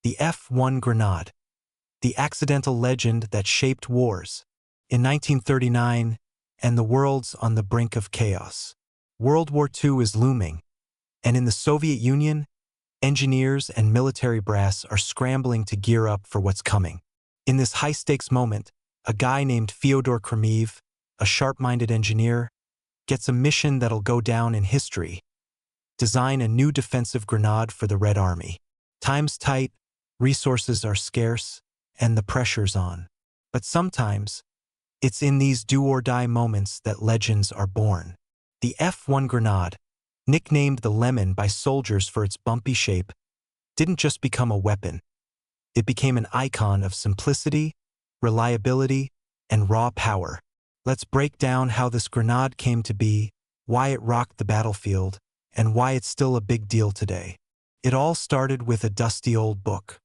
the F-1 grenade, the accidental legend that shaped wars. In 1939, and the world's on the brink of chaos. World War II is looming, and in the Soviet Union, engineers and military brass are scrambling to gear up for what's coming. In this high-stakes moment, a guy named Fyodor Kremiev, a sharp-minded engineer, gets a mission that'll go down in history: design a new defensive grenade for the Red Army. Time's tight, resources are scarce, and the pressure's on. But sometimes, it's in these do-or-die moments that legends are born. The F-1 grenade, nicknamed the Lemon by soldiers for its bumpy shape, didn't just become a weapon. It became an icon of simplicity, reliability, and raw power. Let's break down how this grenade came to be, why it rocked the battlefield, and why it's still a big deal today. It all started with a dusty old book.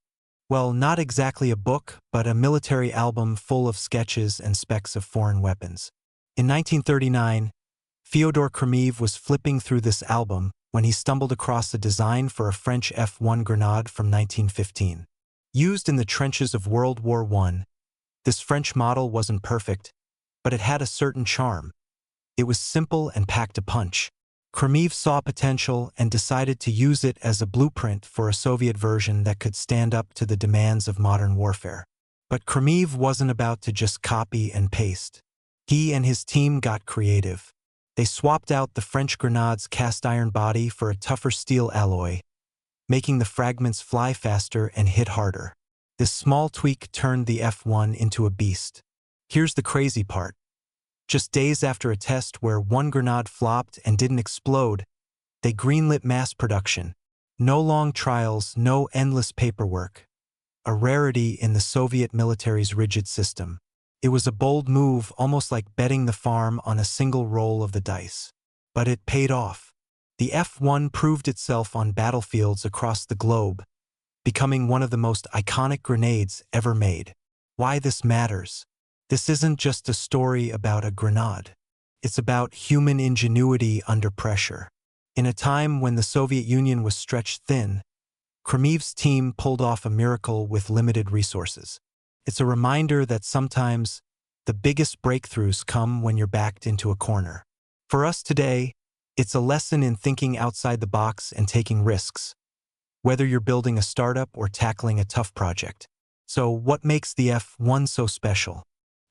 Well, not exactly a book, but a military album full of sketches and specs of foreign weapons. In 1939, Fyodor Kremiev was flipping through this album when he stumbled across a design for a French F-1 grenade from 1915. Used in the trenches of World War I, this French model wasn't perfect, but it had a certain charm. It was simple and packed a punch. Kremiev saw potential and decided to use it as a blueprint for a Soviet version that could stand up to the demands of modern warfare. But Kremiev wasn't about to just copy and paste. He and his team got creative. They swapped out the French grenade's cast-iron body for a tougher steel alloy, making the fragments fly faster and hit harder. This small tweak turned the F-1 into a beast. Here's the crazy part. Just days after a test where one grenade flopped and didn't explode, they greenlit mass production. No long trials, no endless paperwork. A rarity in the Soviet military's rigid system. It was a bold move, almost like betting the farm on a single roll of the dice. But it paid off. The F-1 proved itself on battlefields across the globe, becoming one of the most iconic grenades ever made. Why this matters? This isn't just a story about a grenade. It's about human ingenuity under pressure. In a time when the Soviet Union was stretched thin, Kremiev's team pulled off a miracle with limited resources. It's a reminder that sometimes the biggest breakthroughs come when you're backed into a corner. For us today, it's a lesson in thinking outside the box and taking risks, whether you're building a startup or tackling a tough project. So what makes the F-1 so special?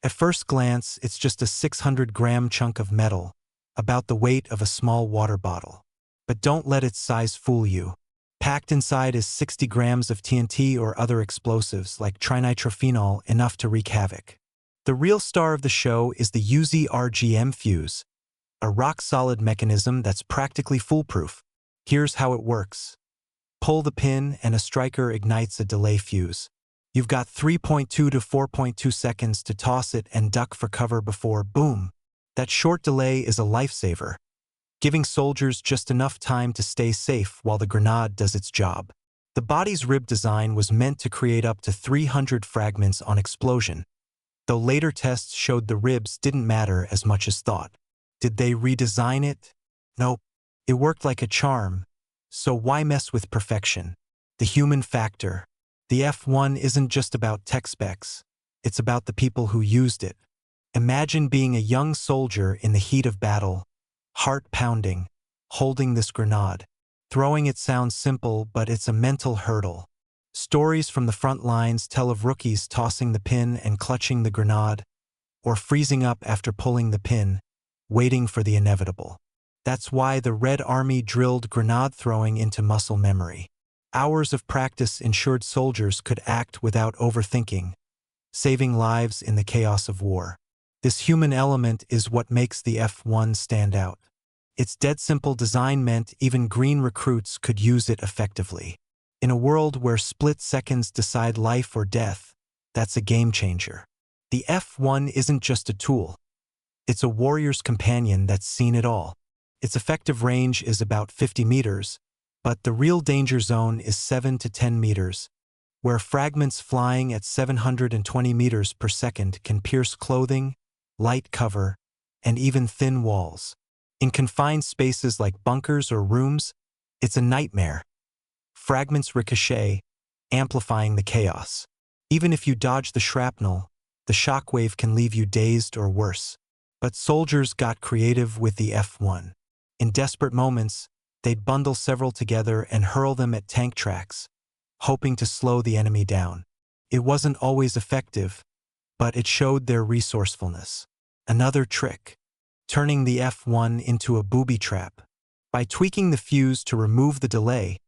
At first glance, it's just a 600-gram chunk of metal, about the weight of a small water bottle. But don't let its size fool you. Packed inside is 60 grams of TNT or other explosives like trinitrophenol, enough to wreak havoc. The real star of the show is the UZ-RGM fuse, a rock-solid mechanism that's practically foolproof. Here's how it works. Pull the pin and a striker ignites a delay fuse. You've got 3.2 to 4.2 seconds to toss it and duck for cover before, boom. That short delay is a lifesaver, giving soldiers just enough time to stay safe while the grenade does its job. The body's rib design was meant to create up to 300 fragments on explosion, though later tests showed the ribs didn't matter as much as thought. Did they redesign it? Nope. It worked like a charm, so why mess with perfection? The human factor. The F-1 isn't just about tech specs, it's about the people who used it. Imagine being a young soldier in the heat of battle, heart pounding, holding this grenade. Throwing it sounds simple, but it's a mental hurdle. Stories from the front lines tell of rookies tossing the pin and clutching the grenade, or freezing up after pulling the pin, waiting for the inevitable. That's why the Red Army drilled grenade throwing into muscle memory. Hours of practice ensured soldiers could act without overthinking, saving lives in the chaos of war. This human element is what makes the F-1 stand out. Its dead simple design meant even green recruits could use it effectively. In a world where split seconds decide life or death, that's a game changer. The F-1 isn't just a tool. It's a warrior's companion that's seen it all. Its effective range is about 50 meters, but the real danger zone is 7 to 10 meters, where fragments flying at 720 meters per second can pierce clothing, light cover, and even thin walls. In confined spaces like bunkers or rooms, it's a nightmare. Fragments ricochet, amplifying the chaos. Even if you dodge the shrapnel, the shockwave can leave you dazed or worse. But soldiers got creative with the F-1. In desperate moments, they'd bundle several together and hurl them at tank tracks, hoping to slow the enemy down. It wasn't always effective, but it showed their resourcefulness. Another trick: turning the F-1 into a booby trap. By tweaking the fuse to remove the delay,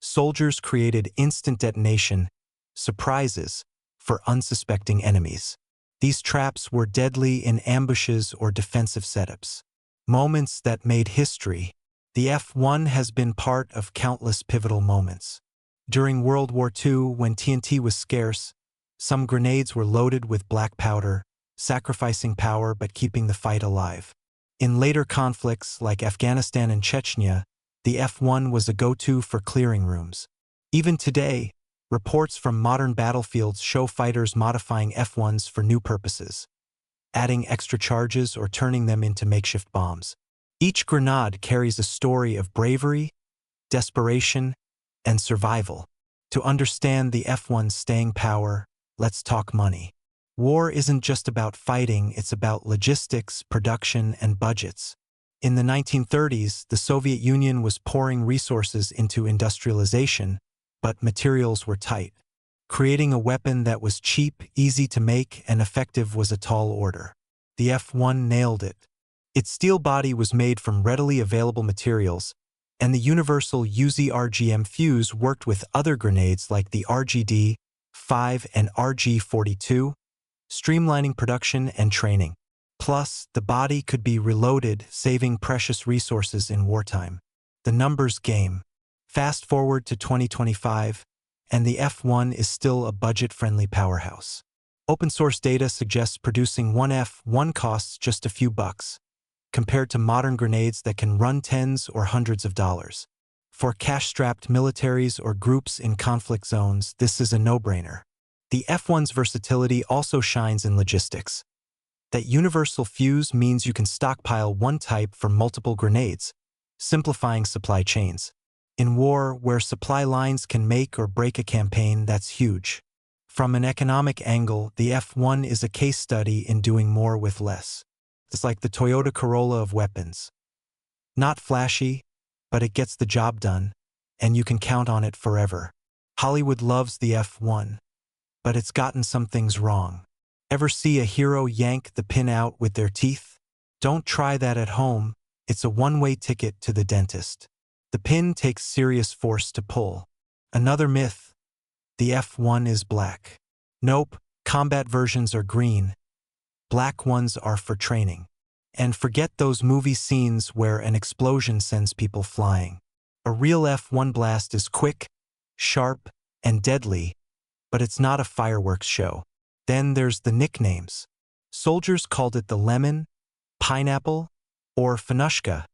soldiers created instant detonation surprises for unsuspecting enemies. These traps were deadly in ambushes or defensive setups. Moments that made history. The F-1 has been part of countless pivotal moments. During World War II, when TNT was scarce, some grenades were loaded with black powder, sacrificing power but keeping the fight alive. In later conflicts like Afghanistan and Chechnya, the F-1 was a go-to for clearing rooms. Even today, reports from modern battlefields show fighters modifying F-1s for new purposes, adding extra charges or turning them into makeshift bombs. Each grenade carries a story of bravery, desperation, and survival. To understand the F-1's staying power, let's talk money. War isn't just about fighting, it's about logistics, production, and budgets. In the 1930s, the Soviet Union was pouring resources into industrialization, but materials were tight. Creating a weapon that was cheap, easy to make, and effective was a tall order. The F-1 nailed it. Its steel body was made from readily available materials, and the universal UZ-RGM fuse worked with other grenades like the RGD-5 and RG-42, streamlining production and training. Plus, the body could be reloaded, saving precious resources in wartime. The numbers game. Fast forward to 2025, and the F-1 is still a budget-friendly powerhouse. Open-source data suggests producing one F-1 costs just a few bucks, compared to modern grenades that can run tens or hundreds of dollars. For cash-strapped militaries or groups in conflict zones, this is a no-brainer. The F-1's versatility also shines in logistics. That universal fuse means you can stockpile one type for multiple grenades, simplifying supply chains. In war, where supply lines can make or break a campaign, that's huge. From an economic angle, the F-1 is a case study in doing more with less. It's like the Toyota Corolla of weapons. Not flashy, but it gets the job done, and you can count on it forever. Hollywood loves the F-1, but it's gotten some things wrong. Ever see a hero yank the pin out with their teeth? Don't try that at home. It's a one-way ticket to the dentist. The pin takes serious force to pull. Another myth: the F-1 is black. Nope, combat versions are green. Black ones are for training. And forget those movie scenes where an explosion sends people flying. A real F-1 blast is quick, sharp, and deadly, but it's not a fireworks show. Then there's the nicknames. Soldiers called it the lemon, pineapple, or Fanushka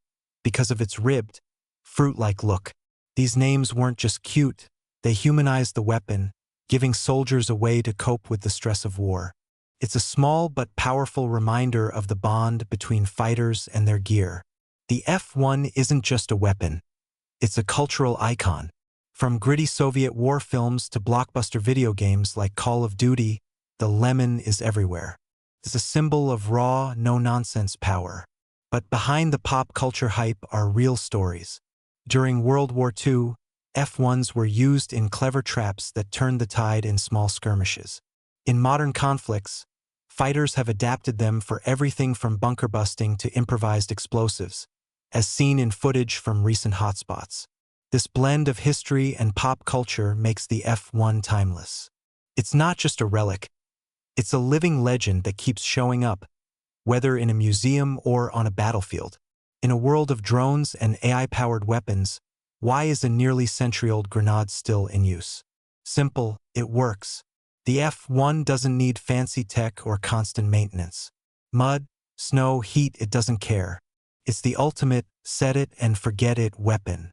because of its ribbed, fruit-like look. These names weren't just cute, they humanized the weapon, giving soldiers a way to cope with the stress of war. It's a small but powerful reminder of the bond between fighters and their gear. The F-1 isn't just a weapon, it's a cultural icon. From gritty Soviet war films to blockbuster video games like Call of Duty, the lemon is everywhere. It's a symbol of raw, no-nonsense power. But behind the pop culture hype are real stories. During World War II, F-1s were used in clever traps that turned the tide in small skirmishes. In modern conflicts, fighters have adapted them for everything from bunker busting to improvised explosives, as seen in footage from recent hotspots. This blend of history and pop culture makes the F-1 timeless. It's not just a relic, it's a living legend that keeps showing up, whether in a museum or on a battlefield. In a world of drones and AI-powered weapons, why is a nearly century-old grenade still in use? Simple, it works. The F-1 doesn't need fancy tech or constant maintenance. Mud, snow, heat, it doesn't care. It's the ultimate set-it-and-forget-it weapon.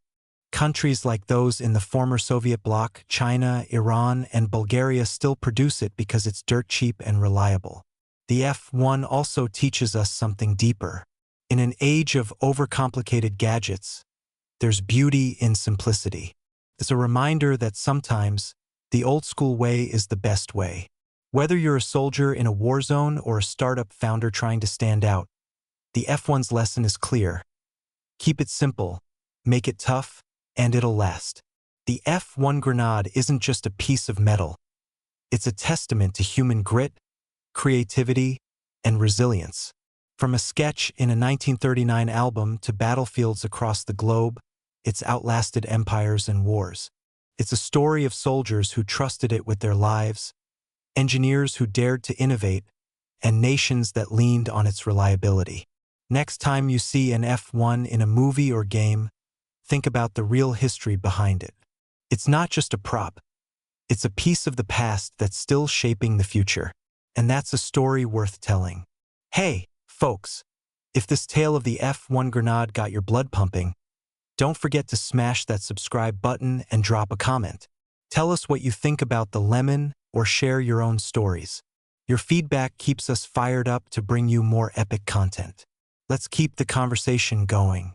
Countries like those in the former Soviet bloc, China, Iran, and Bulgaria still produce it because it's dirt cheap and reliable. The F-1 also teaches us something deeper. In an age of overcomplicated gadgets, there's beauty in simplicity. It's a reminder that sometimes The old-school way is the best way. Whether you're a soldier in a war zone or a startup founder trying to stand out, the F1's lesson is clear. Keep it simple, make it tough, and it'll last. The F-1 grenade isn't just a piece of metal. It's a testament to human grit, creativity, and resilience. From a sketch in a 1939 album to battlefields across the globe, it's outlasted empires and wars. It's a story of soldiers who trusted it with their lives, engineers who dared to innovate, and nations that leaned on its reliability. Next time you see an F-1 in a movie or game, think about the real history behind it. It's not just a prop. It's a piece of the past that's still shaping the future. And that's a story worth telling. Hey, folks, if this tale of the F-1 grenade got your blood pumping, don't forget to smash that subscribe button and drop a comment. Tell us what you think about the lemon or share your own stories. Your feedback keeps us fired up to bring you more epic content. Let's keep the conversation going.